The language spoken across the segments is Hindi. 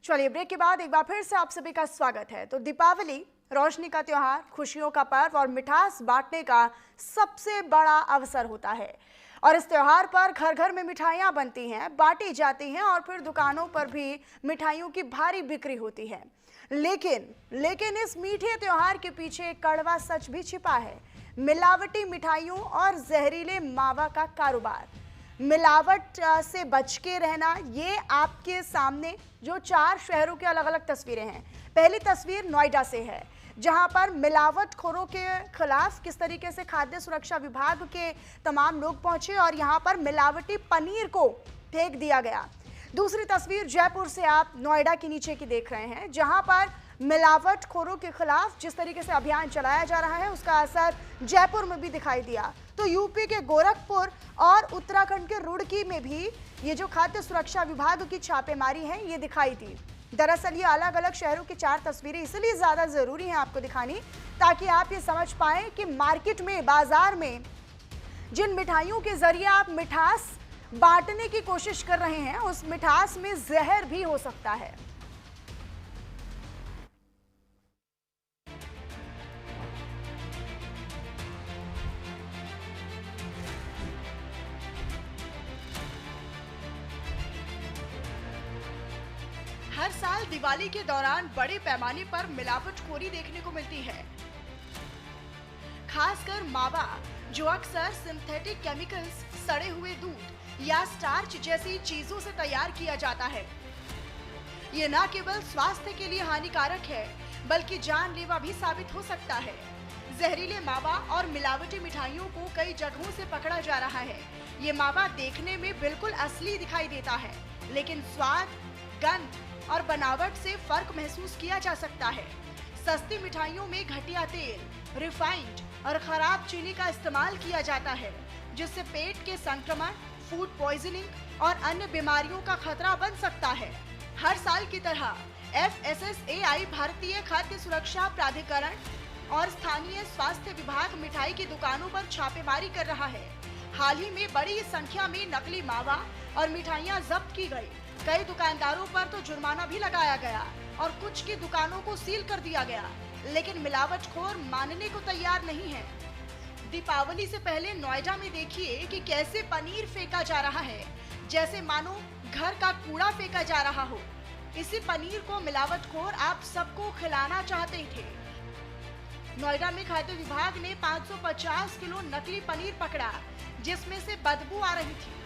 चलिए ब्रेक के बाद एक बार फिर से आप सभी का स्वागत है। तो दीपावली रोशनी का त्योहार, खुशियों का पर्व और मिठास बांटने का सबसे बड़ा अवसर होता है। और इस त्योहार पर घर घर में मिठाइयाँ बनती हैं, बांटी जाती हैं और फिर दुकानों पर भी मिठाइयों की भारी बिक्री होती है। लेकिन इस मीठे त्योहार के पीछे एक कड़वा सच भी छिपा है। मिलावटी मिठाइयों और जहरीले मावा का कारोबार। मिलावट से बच के रहना, ये आपके सामने जो 4 शहरों के अलग अलग तस्वीरें हैं। पहली तस्वीर नोएडा से है, जहां पर मिलावटखोरों के खिलाफ किस तरीके से खाद्य सुरक्षा विभाग के तमाम लोग पहुंचे और यहां पर मिलावटी पनीर को फेंक दिया गया। दूसरी तस्वीर जयपुर से आप नोएडा के नीचे की देख रहे हैं, जहां पर मिलावटखोरों के खिलाफ जिस तरीके से अभियान चलाया जा रहा है उसका असर जयपुर में भी दिखाई दिया। तो यूपी के गोरखपुर और उत्तराखंड के रुड़की में भी ये जो खाद्य सुरक्षा विभाग की छापेमारी है ये दिखाई दी। दरअसल ये अलग अलग शहरों की 4 तस्वीरें इसलिए ज्यादा जरूरी हैं आपको दिखानी, ताकि आप ये समझ पाएं कि मार्केट में, बाजार में जिन मिठाइयों के जरिए आप मिठास बांटने की कोशिश कर रहे हैं, उस मिठास में जहर भी हो सकता है। हर साल दिवाली के दौरान बड़े पैमाने पर मिलावटखोरी देखने को मिलती है, खासकर मावा, जो अक्सर सिंथेटिक केमिकल्स, सड़े हुए दूध या स्टार्च जैसी चीजों से तैयार किया जाता है। ये न केवल स्वास्थ्य के लिए हानिकारक है, बल्कि जानलेवा भी साबित हो सकता है। जहरीले मावा और मिलावटी मिठाइयों को कई जगहों से पकड़ा जा रहा है। ये मावा देखने में बिल्कुल असली दिखाई देता है, लेकिन स्वाद, गंध और बनावट से फर्क महसूस किया जा सकता है। सस्ती मिठाइयों में घटिया तेल, रिफाइंड और खराब चीनी का इस्तेमाल किया जाता है, जिससे पेट के संक्रमण, फूड पॉइजनिंग और अन्य बीमारियों का खतरा बन सकता है। हर साल की तरह FSSAI, भारतीय खाद्य सुरक्षा प्राधिकरण और स्थानीय स्वास्थ्य विभाग मिठाई की दुकानों पर छापेमारी कर रहा है। हाल ही में बड़ी संख्या में नकली मावा और मिठाइयां जब्त की गई। कई दुकानदारों पर तो जुर्माना भी लगाया गया और कुछ की दुकानों को सील कर दिया गया, लेकिन मिलावटखोर मानने को तैयार नहीं है। दीपावली से पहले नोएडा में देखिए कि कैसे पनीर फेंका जा रहा है, जैसे मानो घर का कूड़ा फेंका जा रहा हो। इसी पनीर को मिलावटखोर आप सबको खिलाना चाहते थे। नोएडा में खाद्य विभाग ने 550 किलो नकली पनीर पकड़ा, जिसमें से बदबू आ रही थी।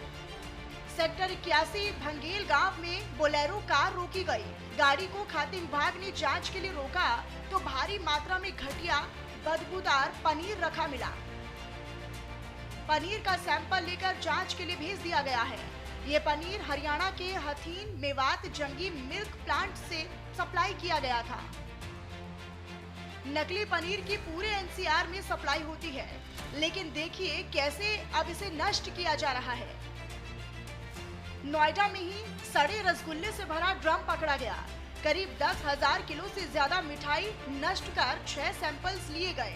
सेक्टर 81 भंगेल गांव में बोलेरो कार रोकी गई। गाड़ी को खाद्य विभाग ने जांच के लिए रोका तो भारी मात्रा में घटिया, बदबूदार पनीर रखा मिला। पनीर का सैंपल लेकर जांच के लिए भेज दिया गया है। ये पनीर हरियाणा के हथीन मेवात जंगी मिल्क प्लांट से सप्लाई किया गया था। नकली पनीर की पूरे NCR में सप्लाई होती है, लेकिन देखिए कैसे अब इसे नष्ट किया जा रहा है। नोएडा में ही सड़े रसगुल्ले से भरा ड्रम पकड़ा गया। करीब 10,000 किलो से ज्यादा मिठाई नष्ट कर 6 सैंपल्स लिए गए।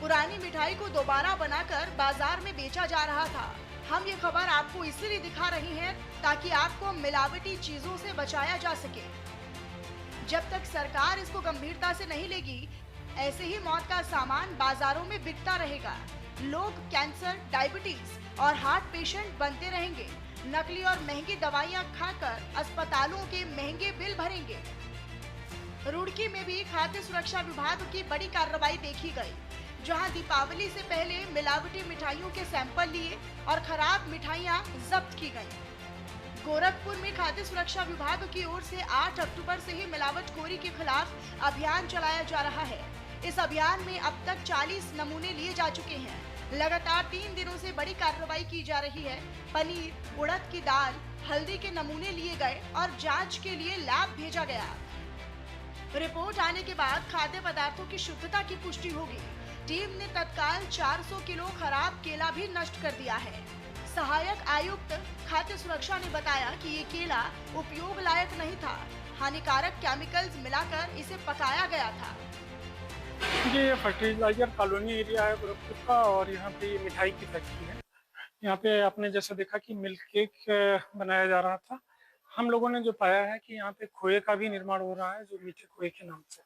पुरानी मिठाई को दोबारा बनाकर बाजार में बेचा जा रहा था। हम ये खबर आपको इसलिए दिखा रहे हैं ताकि आपको मिलावटी चीजों से बचाया जा सके। जब तक सरकार इसको गंभीरता से नहीं लेगी, ऐसे ही मौत का सामान बाजारों में बिकता रहेगा। लोग कैंसर, डायबिटीज और हार्ट पेशेंट बनते रहेंगे। नकली और महंगी दवाइयां खाकर अस्पतालों के महंगे बिल भरेंगे। रुड़की में भी खाद्य सुरक्षा विभाग की बड़ी कार्रवाई देखी गई, जहां दीपावली से पहले मिलावटी मिठाइयों के सैंपल लिए और खराब मिठाइयां जब्त की गईं। गोरखपुर में खाद्य सुरक्षा विभाग की ओर से 8 अक्टूबर से ही मिलावटखोरी के खिलाफ अभियान चलाया जा रहा है। इस अभियान में अब तक 40 नमूने लिए जा चुके हैं। लगातार 3 दिनों से बड़ी कार्रवाई की जा रही है। पनीर, उड़द की दाल, हल्दी के नमूने लिए गए और जांच के लिए लैब भेजा गया। रिपोर्ट आने के बाद खाद्य पदार्थों की शुद्धता की पुष्टि होगी। टीम ने तत्काल 400 किलो खराब केला भी नष्ट कर दिया है। सहायक आयुक्त खाद्य सुरक्षा ने बताया कि ये केला उपयोग लायक नहीं था। हानिकारक केमिकल्स मिलाकर इसे पकाया गया था। ये फर्टिलाइजर कॉलोनी एरिया है गोरखपुर का और यहाँ पे ये मिठाई की फैक्ट्री है। यहाँ पे आपने जैसा देखा कि मिल्क केक बनाया जा रहा था। हम लोगों ने जो पाया है कि यहाँ पे खोए का भी निर्माण हो रहा है, जो मीठे खोए के नाम से।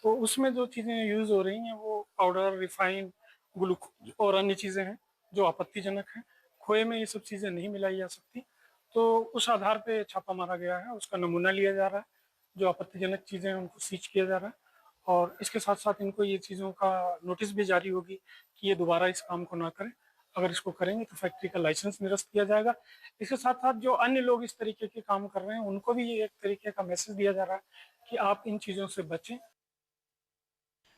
तो उसमें जो चीज़ें यूज़ हो रही हैं वो पाउडर, रिफाइंड, ग्लूकोज और अन्य चीज़ें हैं जो आपत्तिजनक हैं। खोए में ये सब चीज़ें नहीं मिलाई जा सकती। तो उस आधार पे छापा मारा गया है, उसका नमूना लिया जा रहा है। जो आपत्तिजनक चीज़ें हैं उनको सीज किया जा रहा है और इसके साथ-साथ इनको ये चीज़ों का नोटिस भी जारी होगी कि ये दोबारा इस काम को ना करें। अगर इसको करेंगे तो फैक्ट्री का लाइसेंस निरस्त किया जाएगा। इसके साथ-साथ जो अन्य लोग इस तरीके के काम कर रहे हैं, उनको भी ये एक तरीके का मैसेज दिया जा रहा है कि आप इन चीज़ों से बचें।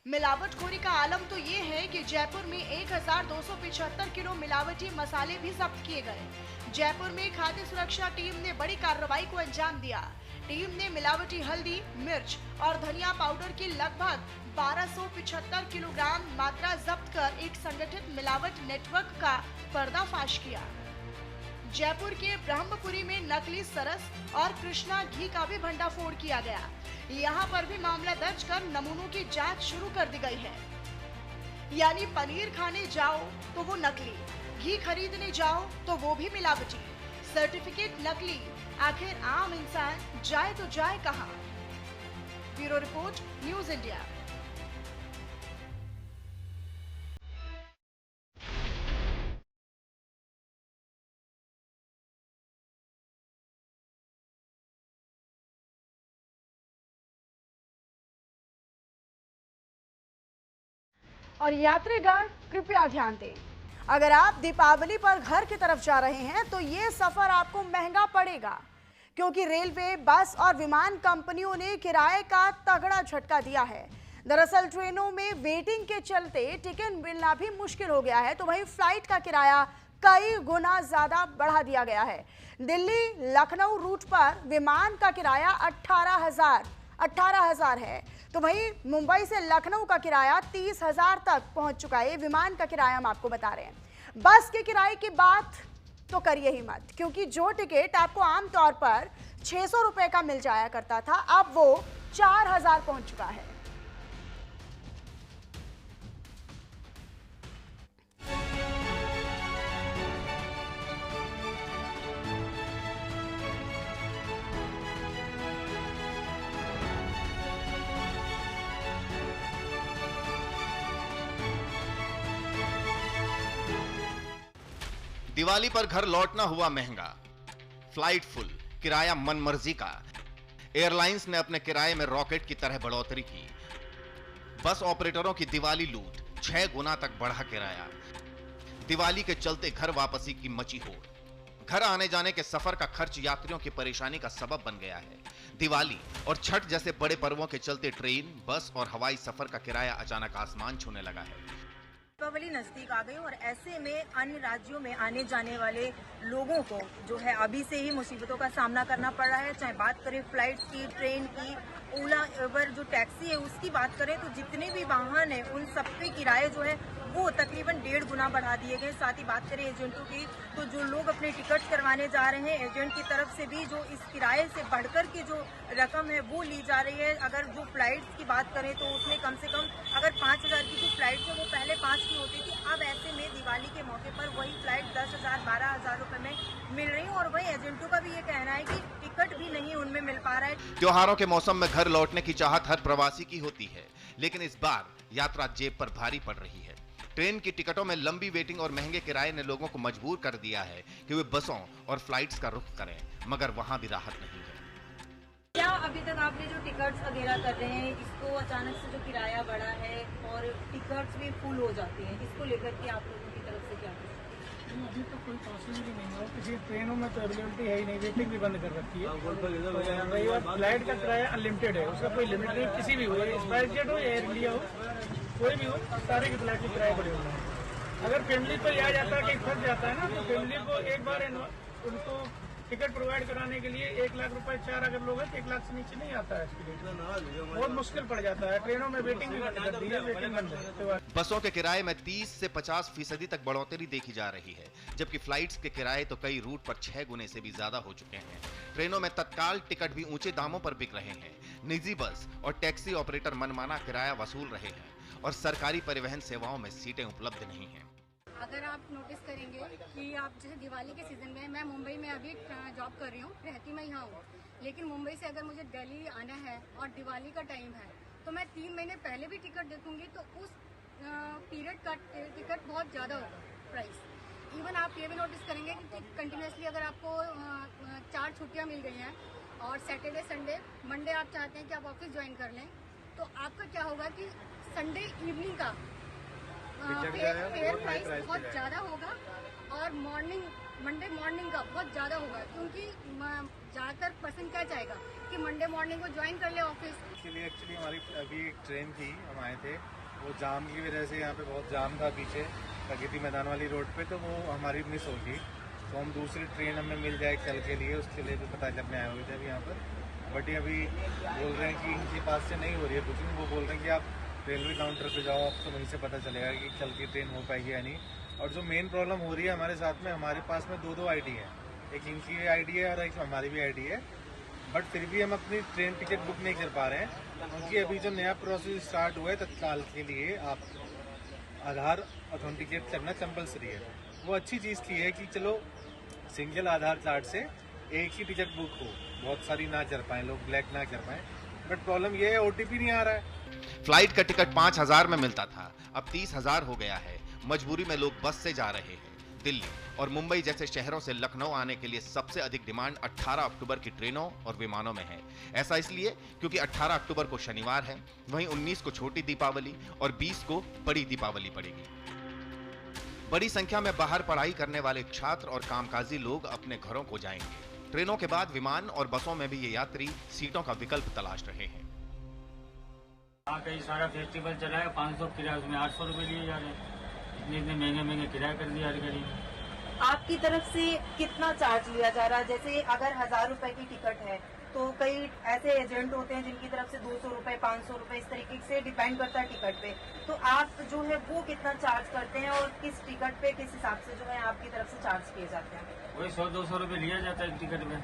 मिलावटखोरी का आलम तो ये है कि जयपुर में 1275 किलो मिलावटी मसाले भी जब्त किए गए। जयपुर में खाद्य सुरक्षा टीम ने बड़ी कार्रवाई को अंजाम दिया। टीम ने मिलावटी हल्दी, मिर्च और धनिया पाउडर की लगभग 1275 किलोग्राम मात्रा जब्त कर एक संगठित मिलावट नेटवर्क का पर्दाफाश किया। जयपुर के ब्रह्मपुरी में नकली सरस और कृष्णा घी का भी भंडाफोड़ किया गया। यहाँ पर भी मामला दर्ज कर नमूनों की जांच शुरू कर दी गई है। यानी पनीर खाने जाओ तो वो नकली, घी खरीदने जाओ तो वो भी मिलावटी, सर्टिफिकेट नकली। आखिर आम इंसान जाए तो जाए कहाँ? Bureau report, news India. और यात्रीगण कृपया ध्यान दें, अगर आप दीपावली पर घर की तरफ जा रहे हैं तो ये सफर आपको महंगा पड़ेगा, क्योंकि रेलवे, बस और विमान कंपनियों ने किराए का तगड़ा झटका दिया है। दरअसल ट्रेनों में वेटिंग के चलते टिकट मिलना भी मुश्किल हो गया है, तो वहीं फ्लाइट का किराया कई गुना ज्यादा बढ़ा दिया गया है। दिल्ली लखनऊ रूट पर विमान का किराया 18,000 है, तो वहीं मुंबई से लखनऊ का किराया 30,000 तक पहुंच चुका है। विमान का किराया हम आपको बता रहे हैं। बस के किराए की बात तो करिए ही मत, क्योंकि जो टिकट आपको आमतौर पर 600 रुपए का मिल जाया करता था, अब वो 4,000 पहुंच चुका है। दिवाली पर घर लौटना हुआ महंगा, फ्लाइट फुल, किराया मनमर्जी का। एयरलाइंस ने अपने किराए में रॉकेट की तरह बढ़ोतरी की। बस ऑपरेटरों की दिवाली लूट, 6 गुना तक बढ़ा किराया। दिवाली के चलते घर वापसी की मची होड़। घर आने जाने के सफर का खर्च यात्रियों की परेशानी का सबब बन गया है। दिवाली और छठ जैसे बड़े पर्वों के चलते ट्रेन, बस और हवाई सफर का किराया अचानक आसमान छूने लगा है। दीपावली नजदीक आ गई और ऐसे में अन्य राज्यों में आने जाने वाले लोगों को जो है अभी से ही मुसीबतों का सामना करना पड़ रहा है। चाहे बात करें फ्लाइट की, ट्रेन की, ओला उबर जो टैक्सी है उसकी बात करें तो जितने भी वाहन है उन सबके किराए जो है वो तकरीबन 1.5 गुना बढ़ा दिए गए। साथ ही बात करें एजेंटों की, तो जो लोग अपने टिकट करवाने जा रहे हैं एजेंट की तरफ से भी जो इस किराए से बढ़कर की जो रकम है वो ली जा रही है। अगर जो फ्लाइट की बात करें तो उसमें कम से कम अगर 5,000 की जो फ्लाइट है वो पहले 5 की होती थी, अब ऐसे में दिवाली के मौके पर वही फ्लाइट 10,000 12,000 रुपए में मिल रही है। और वही एजेंटों का भी ये कहना है कि टिकट भी नहीं उनमें मिल पा रहा है। त्योहारों के मौसम में घर लौटने की चाहत हर प्रवासी की होती है, लेकिन इस बार यात्रा जेब पर भारी पड़ रही है। ट्रेन की टिकटों में लंबी वेटिंग और महंगे किराए ने लोगों को मजबूर कर दिया है कि वे बसों और फ्लाइट्स का रुख करें, मगर वहां भी राहत नहीं है। क्या अभी तक आपने जो टिकट्स वगैरह कर रहे हैं, इसको अचानक से जो किराया बढ़ा है और टिकट्स भी फुल हो जाती हैं, इसको लेकर के आप लोगों की तरफ से क्या है? अभी तो कोई पॉसिबिलिटी नहीं है, किसी ट्रेनों में तो अवेलेबिलिटी है ही नहीं, वेटिंग भी बंद कर रखी है। रही बात फ्लाइट का किराया अनलिमिटेड है, उसका कोई लिमिट नहीं। किसी भी हो, स्पाइस जेट हो या एयर इंडिया हो, कोई भी हो, सारे के फ्लाइट के किराए बढ़े हुए हैं। अगर फैमिली पर लिया जाता है कि फंस जाता है ना, तो फैमिली को एक बार उनको टिकट प्रोवाइड कराने के लिए 1 लाख रुपए 4 अगर लोग हैं तो 1 लाख से नीचे नहीं आता है। इसके लिए बहुत मुश्किल पड़ जाता है। ट्रेनों में वेटिंग भी बंद कर दी है, वेटिंग बंद है। बसों के किराए में 30 से 50% तक बढ़ोतरी देखी जा रही है, जबकि फ्लाइट्स के किराए तो कई रूट पर 6 गुने से भी ज्यादा हो चुके हैं। ट्रेनों में तत्काल टिकट भी ऊंचे दामों पर बिक रहे हैं। निजी बस और टैक्सी ऑपरेटर मनमाना किराया वसूल रहे हैं और सरकारी परिवहन सेवाओं में सीटें उपलब्ध नहीं हैं। अगर आप नोटिस करेंगे कि आप जैसे दिवाली के सीज़न में, मैं मुंबई में अभी जॉब कर रही हूँ, रहती मैं यहाँ हूँ, लेकिन मुंबई से अगर मुझे दिल्ली आना है और दिवाली का टाइम है तो मैं 3 महीने पहले भी टिकट देखूंगी तो उस पीरियड का टिकट बहुत ज़्यादा होगा प्राइस। इवन आप ये भी नोटिस करेंगे कि कंटिन्यूसली अगर आपको 4 छुट्टियाँ मिल गई हैं और सैटरडे संडे मंडे आप चाहते हैं कि आप ऑफिस ज्वाइन कर लें, तो आपका क्या होगा कि संडे इवनिंग का फेयर प्राइस बहुत ज़्यादा होगा और मंडे मॉर्निंग का बहुत ज़्यादा होगा, क्योंकि ज़्यादातर पर्सन क्या चाहेगा कि मंडे मॉर्निंग को ज्वाइन कर ले ऑफिस। इसके लिए एक्चुअली हमारी अभी एक ट्रेन थी, हम आए थे, वो जाम की वजह से यहाँ पे बहुत जाम था पीछे प्रगति मैदान वाली रोड पे, तो वो हमारी मिस हो गई। तो हम दूसरी ट्रेन हमें मिल जाए कल के लिए, उसके लिए भी पता करने आए हुए थे अभी यहाँ पर। बट ये अभी बोल रहे हैं कि इनके पास से नहीं हो रही है बुकिंग। वो बोल रहे हैं कि आप रेलवे काउंटर पे जाओ, आपको वहीं से पता चलेगा कि कल की ट्रेन हो पाएगी या नहीं। और जो मेन प्रॉब्लम हो रही है हमारे साथ में, हमारे पास में 2 आईडी है, एक इनकी आईडी है और एक हमारी भी आईडी है, बट फिर भी हम अपनी ट्रेन टिकट बुक नहीं कर पा रहे हैं, क्योंकि अभी जो नया प्रोसेस स्टार्ट हुआ है तत्काल के लिए आप आधार ऑथेंटिकेट करना कंपलसरी है। वो अच्छी चीज़ की है कि चलो सिंगल आधार कार्ड से एक ही टिकट बुक हो, बहुत सारी ना कर पाए लोग, ब्लैक ना कर पाए, बट प्रॉब्लम ये है ओटीपी नहीं आ रहा है। फ्लाइट का टिकट 5,000 में मिलता था, अब 30,000 हो गया है। मजबूरी में लोग बस से जा रहे हैं। दिल्ली और मुंबई जैसे शहरों से लखनऊ आने के लिए सबसे अधिक डिमांड 18 अक्टूबर की ट्रेनों और विमानों में है। ऐसा इसलिए क्योंकि 18 अक्टूबर को शनिवार है, वहीं 19 को छोटी दीपावली और 20 को बड़ी दीपावली पड़ेगी। बड़ी संख्या में बाहर पढ़ाई करने वाले छात्र और कामकाजी लोग अपने घरों को जाएंगे। ट्रेनों के बाद विमान और बसों में भी ये यात्री सीटों का विकल्प तलाश रहे हैं। कई सारा फेस्टिवल चला है, 500 किराया, उसमें 800 रुपये लिए जा रहे हैं। इतने महंगे किराया कर दिया हर गाड़ी में। आपकी तरफ से कितना चार्ज लिया जा रहा है? जैसे अगर 1000 रुपए की टिकट है तो कई ऐसे एजेंट होते हैं जिनकी तरफ से 200 रुपए 500 रुपए इस तरीके से डिपेंड करता है टिकट पे, तो आप जो है वो कितना चार्ज करते हैं और किस टिकट पे किस हिसाब से जो है आपकी तरफ से चार्ज किए जाते हैं? वही 100-200 रुपये लिया जाता है टिकट में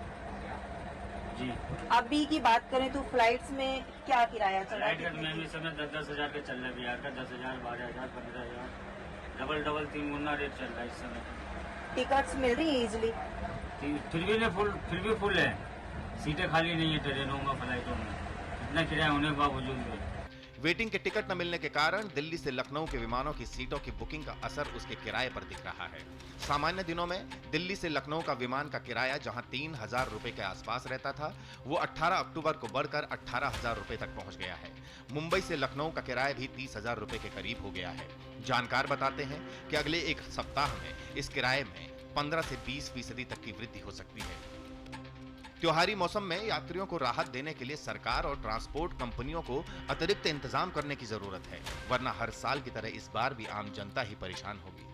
जी। अभी की बात करें तो फ्लाइट्स में क्या किराया चल रहा फ्लाइट में इस समय 10-10 हजार का चल रहा है, बिहार का 10,000, 12,000, 15,000, डबल 3 गुना रेट चल रहा है इस समय। टिकट्स मिल रही है इजिली? फिर भी फुल है, सीटें खाली नहीं है ट्रेनों में, फ्लाइटों में, इतना किराया होने के बावजूद भी। वेटिंग के टिकट न मिलने के कारण दिल्ली से लखनऊ के विमानों की सीटों की बुकिंग का असर उसके किराए पर दिख रहा है। सामान्य दिनों में दिल्ली से लखनऊ का विमान का किराया जहां 3,000 रुपए के आसपास रहता था, वो 18 अक्टूबर को बढ़कर 18,000 रुपए तक पहुंच गया है। मुंबई से लखनऊ का किराया भी 30,000 रुपए के करीब हो गया है। जानकार बताते हैं कि अगले एक सप्ताह में इस किराए में 15 से 20% तक की वृद्धि हो सकती है। त्योहारी मौसम में यात्रियों को राहत देने के लिए सरकार और ट्रांसपोर्ट कंपनियों को अतिरिक्त इंतजाम करने की जरूरत है, वरना हर साल की तरह इस बार भी आम जनता ही परेशान होगी।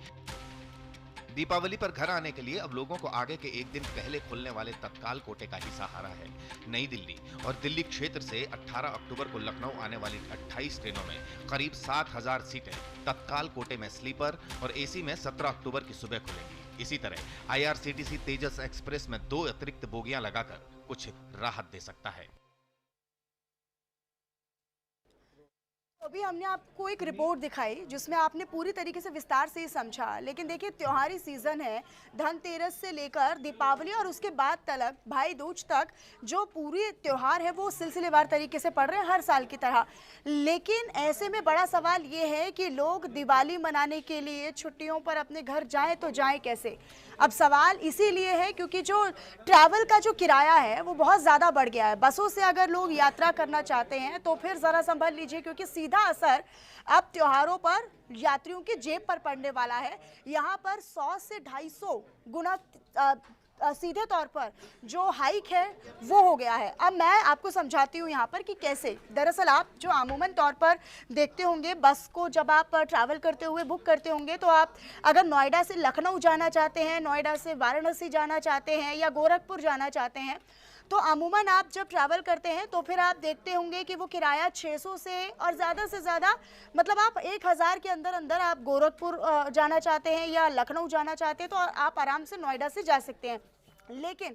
दीपावली पर घर आने के लिए अब लोगों को आगे के एक दिन पहले खुलने वाले तत्काल कोटे का ही सहारा है। नई दिल्ली और दिल्ली क्षेत्र से 18 अक्टूबर को लखनऊ आने वाली 28 ट्रेनों में करीब 7,000 सीटें तत्काल कोटे में स्लीपर और एसी में 17 अक्टूबर की सुबह खुलेंगी। इसी तरह IRCTC तेजस एक्सप्रेस में 2 अतिरिक्त बोगियां लगाकर कुछ राहत दे सकता है। अभी हमने आपको एक रिपोर्ट दिखाई जिसमें आपने पूरी तरीके से विस्तार से ही समझा, लेकिन देखिए त्योहारी सीजन है, धनतेरस से लेकर दीपावली और उसके बाद तक भाई दूज तक जो पूरी त्योहार है वो सिलसिलेवार तरीके से पड़ रहे हैं हर साल की तरह। लेकिन ऐसे में बड़ा सवाल ये है कि लोग दिवाली मनाने के लिए छुट्टियों पर अपने घर जाएं तो जाएं कैसे। अब सवाल इसीलिए है क्योंकि जो ट्रैवल का जो किराया है वो बहुत ज़्यादा बढ़ गया है। बसों से अगर लोग यात्रा करना चाहते हैं तो फिर ज़रा संभल लीजिए, क्योंकि सीधा असर अब त्योहारों पर यात्रियों की जेब पर पड़ने वाला है। यहाँ पर 100 से 250 गुना सीधे तौर पर जो हाइक है वो हो गया है। अब मैं आपको समझाती हूँ यहाँ पर कि कैसे। दरअसल आप जो अमूमन तौर पर देखते होंगे बस को जब आप ट्रैवल करते हुए बुक करते होंगे, तो आप अगर नोएडा से लखनऊ जाना चाहते हैं, नोएडा से वाराणसी जाना चाहते हैं या गोरखपुर जाना चाहते हैं, तो अमूमन आप जब ट्रैवल करते हैं तो फिर आप देखते होंगे कि वो किराया 600 से और ज़्यादा से ज़्यादा, मतलब आप 1,000 के अंदर आप गोरखपुर जाना चाहते हैं या लखनऊ जाना चाहते हैं तो आप आराम से नोएडा से जा सकते हैं। लेकिन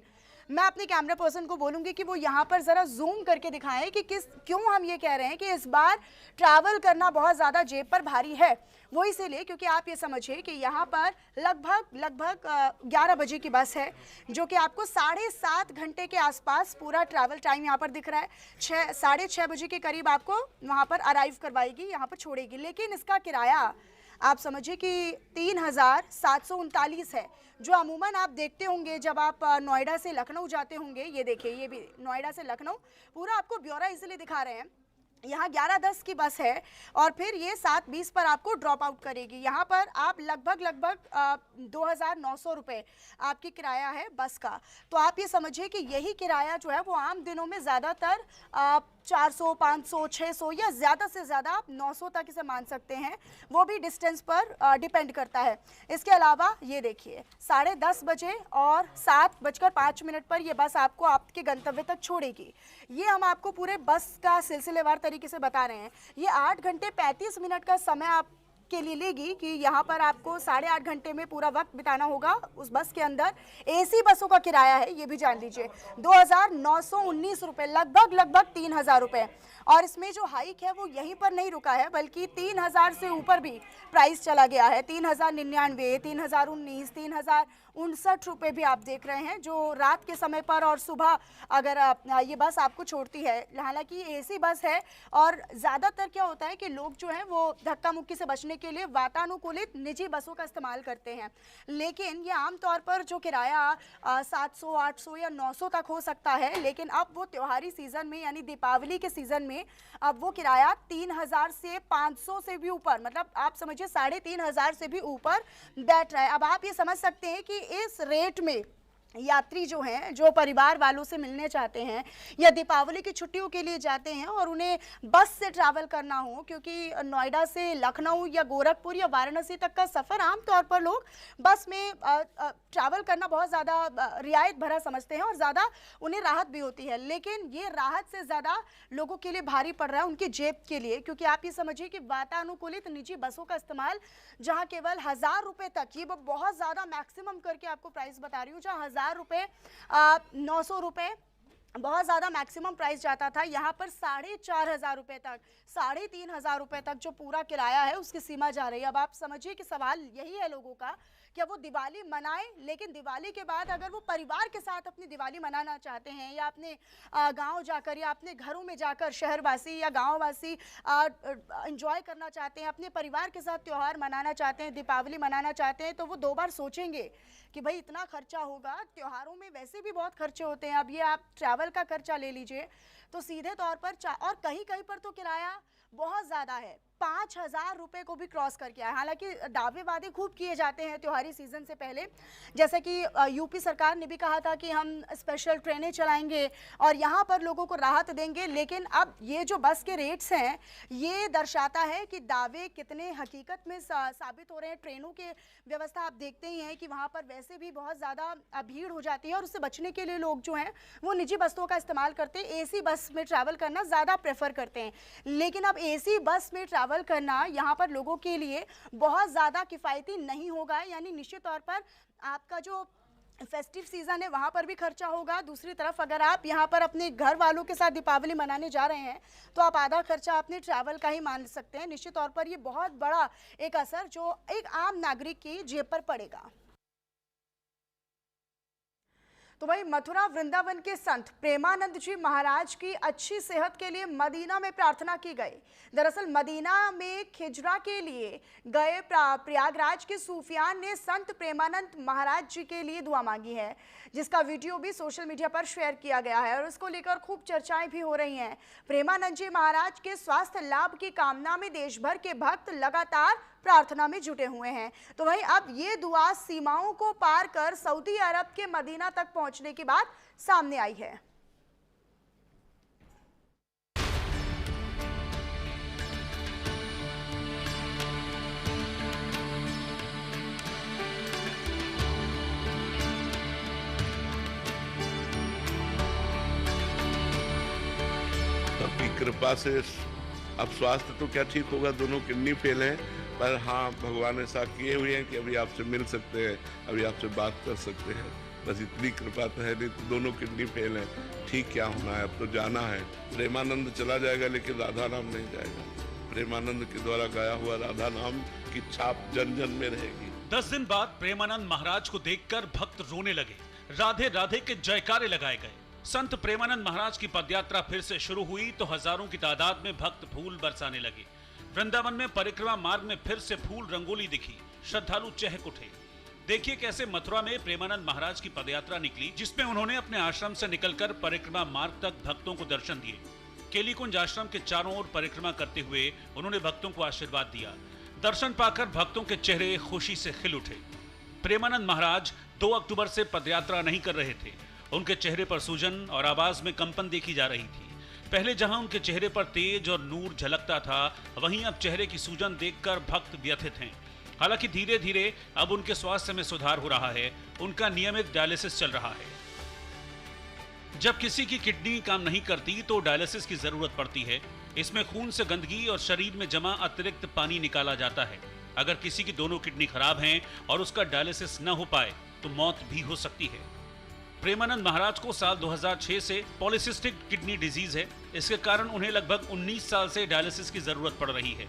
मैं अपने कैमरा पर्सन को बोलूँगी कि वो यहाँ पर ज़रा जूम करके दिखाएं कि क्यों हम ये कह रहे हैं कि इस बार ट्रैवल करना बहुत ज़्यादा जेब पर भारी है। वो इसीलिए क्योंकि आप ये समझिए कि यहाँ पर लगभग 11 बजे की बस है, जो कि आपको 7.5 घंटे के आसपास पूरा ट्रैवल टाइम यहाँ पर दिख रहा है। 6:30 बजे के करीब आपको वहाँ पर अराइव करवाएगी, यहाँ पर छोड़ेगी। लेकिन इसका किराया आप समझिए कि 3,739 है, जो अमूमन आप देखते होंगे जब आप नोएडा से लखनऊ जाते होंगे। ये देखिए, ये भी नोएडा से लखनऊ पूरा आपको ब्यौरा इसलिए दिखा रहे हैं। यहाँ 11:10 की बस है और फिर ये 7:20 पर आपको ड्रॉप आउट करेगी। यहाँ पर आप लगभग 2,900 रुपये आपकी किराया है बस का। तो आप ये समझिए कि यही किराया जो है वो आम दिनों में ज़्यादातर 400, 500, 600 या ज़्यादा से ज़्यादा आप 900 तक इसे मान सकते हैं। वो भी डिस्टेंस पर डिपेंड करता है। इसके अलावा ये देखिए 10:30 बजे और 7:05 पर ये बस आपको आपके गंतव्य तक छोड़ेगी। ये हम आपको पूरे बस का सिलसिलेवार तरीके से बता रहे हैं। ये 8 घंटे 35 मिनट का समय आप के लिए लेगी कि यहाँ पर आपको 8.5 घंटे में पूरा वक्त बिताना होगा उस बस के अंदर। एसी बसों का किराया है, ये भी जान लीजिए, 2,919 रुपये, लगभग 3,000 रुपये। और इसमें जो हाइक है वो यहीं पर नहीं रुका है, बल्कि 3,000 से ऊपर भी प्राइस चला गया है। 3,099, 3,019, 3,059 रुपये भी आप देख रहे हैं, जो रात के समय पर और सुबह अगर ये बस आपको छोड़ती है। हालांकि एसी बस है और ज़्यादातर क्या होता है कि लोग जो हैं वो धक्का मुक्की से बचने के लिए वातानुकूलित निजी बसों का इस्तेमाल करते हैं। लेकिन ये आमतौर पर जो किराया 700, 800 या 900 तक हो सकता है, लेकिन अब वो त्योहारी सीज़न में यानी दीपावली के सीज़न में अब वो किराया 3,000 से 500 से भी ऊपर, मतलब आप समझिए 3,500 से भी ऊपर बैठ रहा है। अब आप ये समझ सकते हैं कि इस रेट में यात्री जो हैं, जो परिवार वालों से मिलने चाहते हैं या दीपावली की छुट्टियों के लिए जाते हैं और उन्हें बस से ट्रैवल करना हो, क्योंकि नोएडा से लखनऊ या गोरखपुर या वाराणसी तक का सफ़र आमतौर पर लोग बस में ट्रैवल करना बहुत ज़्यादा रियायत भरा समझते हैं और ज़्यादा उन्हें राहत भी होती है। लेकिन ये राहत से ज़्यादा लोगों के लिए भारी पड़ रहा है उनकी जेब के लिए, क्योंकि आप ये समझिए कि वातानुकूलित निजी बसों का इस्तेमाल, जहाँ केवल 1,000 रुपये तक, ये बहुत ज़्यादा मैक्सिमम करके आपको प्राइस बता रही हूँ, जहाँ 1,000 रुपये, 900 रुपये बहुत ज़्यादा मैक्सिमम प्राइस जाता था, यहाँ पर 4,500 रुपये तक, 3,500 रुपये तक जो पूरा किराया है उसकी सीमा जा रही है। अब आप समझिए कि सवाल यही है लोगों का, क्या वो दिवाली मनाएं, लेकिन दिवाली के बाद अगर वो परिवार के साथ अपनी दिवाली मनाना चाहते हैं या अपने गांव जाकर या अपने घरों में जाकर शहरवासी या गांववासी एंजॉय करना चाहते हैं, अपने परिवार के साथ त्यौहार मनाना चाहते हैं, दीपावली मनाना चाहते हैं, तो वो 2 बार सोचेंगे कि भाई इतना खर्चा होगा। त्योहारों में वैसे भी बहुत खर्चे होते हैं, अब ये आप ट्रैवल का खर्चा ले लीजिए तो सीधे तौर पर और कहीं कहीं पर तो किराया बहुत ज़्यादा है, 5,000 रुपये को भी क्रॉस करके आया। हालांकि दावे वादे खूब किए जाते हैं त्योहारी सीज़न से पहले, जैसे कि यूपी सरकार ने भी कहा था कि हम स्पेशल ट्रेनें चलाएंगे और यहाँ पर लोगों को राहत देंगे। लेकिन अब ये जो बस के रेट्स हैं ये दर्शाता है कि दावे कितने हकीकत में साबित हो रहे हैं। ट्रेनों के व्यवस्था आप देखते ही हैं कि वहाँ पर वैसे भी बहुत ज़्यादा भीड़ हो जाती है और उससे बचने के लिए लोग जो हैं वो निजी बसों का इस्तेमाल करते हैं, एसी बस में ट्रैवल करना ज़्यादा प्रेफर करते हैं। लेकिन अब एसी बस में ट्रैवल करना यहाँ पर लोगों के लिए बहुत ज़्यादा किफ़ायती नहीं होगा, यानी निश्चित तौर पर आपका जो फेस्टिव सीज़न है वहाँ पर भी खर्चा होगा। दूसरी तरफ अगर आप यहाँ पर अपने घर वालों के साथ दीपावली मनाने जा रहे हैं तो आप आधा खर्चा अपने ट्रैवल का ही मान सकते हैं। निश्चित तौर पर ये बहुत बड़ा एक असर जो एक आम नागरिक की जेब पर पड़ेगा। तो वही मथुरा वृंदावन के संत प्रेमानंद जी महाराज की अच्छी सेहत के लिए मदीना में प्रार्थना की गई। दरअसल मदीना में खिजरा के लिए गए प्रयागराज के सूफियान ने संत प्रेमानंद महाराज जी के लिए दुआ मांगी है, जिसका वीडियो भी सोशल मीडिया पर शेयर किया गया है और इसको लेकर खूब चर्चाएं भी हो रही हैं। प्रेमानंद जी महाराज के स्वास्थ्य लाभ की कामना में देश भर के भक्त लगातार प्रार्थना में जुटे हुए हैं। तो वहीं अब ये दुआ सीमाओं को पार कर सऊदी अरब के मदीना तक पहुंचने की बात सामने आई है। सबकी कृपा से अब स्वास्थ्य तो क्या ठीक होगा, दोनों किडनी फेल हैं, पर हाँ भगवान ऐसा किए हुए हैं कि अभी आपसे मिल सकते हैं, अभी आपसे बात कर सकते हैं। बस इतनी कृपा तो है, नहीं तो दोनों किडनी फेल हैं। ठीक क्या होना है, अब तो जाना है। प्रेमानंद चला जाएगा लेकिन राधा नाम नहीं जाएगा। प्रेमानंद के द्वारा गाया हुआ राधा नाम की छाप जन जन में रहेगी। 10 दिन बाद प्रेमानंद महाराज को देखकर भक्त रोने लगे, राधे राधे के जयकारे लगाए गए। संत प्रेमानंद महाराज की पदयात्रा फिर से शुरू हुई तो हजारों की तादाद में भक्त फूल बरसाने लगे। वृंदावन में परिक्रमा मार्ग में फिर से फूल रंगोली दिखी, श्रद्धालु चहक उठे। देखिए कैसे मथुरा में प्रेमानंद महाराज की पदयात्रा निकली, जिसमें उन्होंने अपने आश्रम से निकलकर परिक्रमा मार्ग तक भक्तों को दर्शन दिए। केलीकुंज आश्रम के चारों ओर परिक्रमा करते हुए उन्होंने भक्तों को आशीर्वाद दिया। दर्शन पाकर भक्तों के चेहरे खुशी से खिल उठे। प्रेमानंद महाराज 2 अक्टूबर से पदयात्रा नहीं कर रहे थे। उनके चेहरे पर सूजन और आवाज में कंपन देखी जा रही थी। पहले जहां उनके चेहरे पर तेज और नूर झलकता था, वहीं अब चेहरे की सूजन देखकर भक्त व्यथित हैं। हालांकि धीरे धीरे अब उनके स्वास्थ्य में सुधार हो रहा है। उनका नियमित डायलिसिस चल रहा है। जब किसी की किडनी काम नहीं करती तो डायलिसिस की जरूरत पड़ती है। इसमें खून से गंदगी और शरीर में जमा अतिरिक्त पानी निकाला जाता है। अगर किसी की दोनों किडनी खराब हैं और उसका डायलिसिस न हो पाए तो मौत भी हो सकती है। प्रेमानंद महाराज को साल 2006 से पॉलीसिस्टिक किडनी डिजीज है। इसके कारण उन्हें लगभग 19 साल से डायलिसिस की जरूरत पड़ रही है।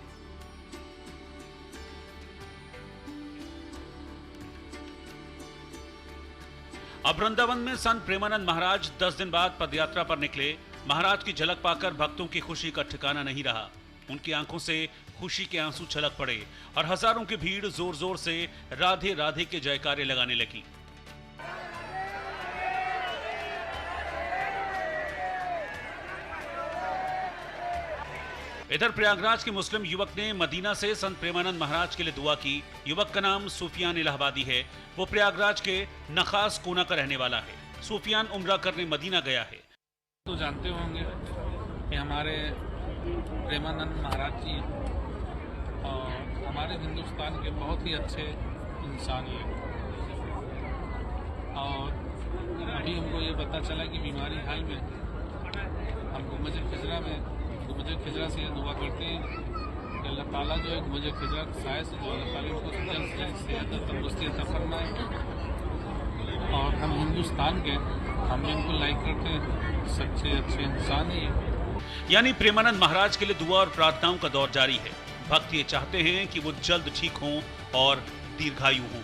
अब वृंदावन में संत प्रेमानंद महाराज 10 दिन बाद पदयात्रा पर निकले। महाराज की झलक पाकर भक्तों की खुशी का ठिकाना नहीं रहा। उनकी आंखों से खुशी के आंसू छलक पड़े और हजारों की भीड़ जोर जोर से राधे राधे के जयकारे लगाने लगी। इधर प्रयागराज के मुस्लिम युवक ने मदीना से संत प्रेमानंद महाराज के लिए दुआ की। युवक का नाम सूफियान इलाहाबादी है। वो प्रयागराज के नखास कोना का रहने वाला है। सूफियान उम्रा करने मदीना गया है। तो जानते होंगे कि हमारे प्रेमानंद महाराज जी और हमारे हिंदुस्तान के बहुत ही अच्छे इंसान हैं। और अभी हमको ये पता चला कि बीमारी हाल में हम गुम्बज खिजरा से दुआ करते हैं कि अल्लाह ताला जो है गुम्बज खिजरा साय से जो अल्लाह ताला उनको जल्द से सेहत तंदुरुस्ती अता फरमाए। और हम हिंदुस्तान के हम इनको लाइक करते हैं, सच्चे अच्छे इंसान ही है। यानी प्रेमानंद महाराज के लिए दुआ और प्रार्थनाओं का दौर जारी है। भक्त ये चाहते हैं कि वो जल्द ठीक हों और दीर्घायु हों।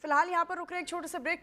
फिलहाल यहाँ पर रुक रहे एक छोटे से ब्रेक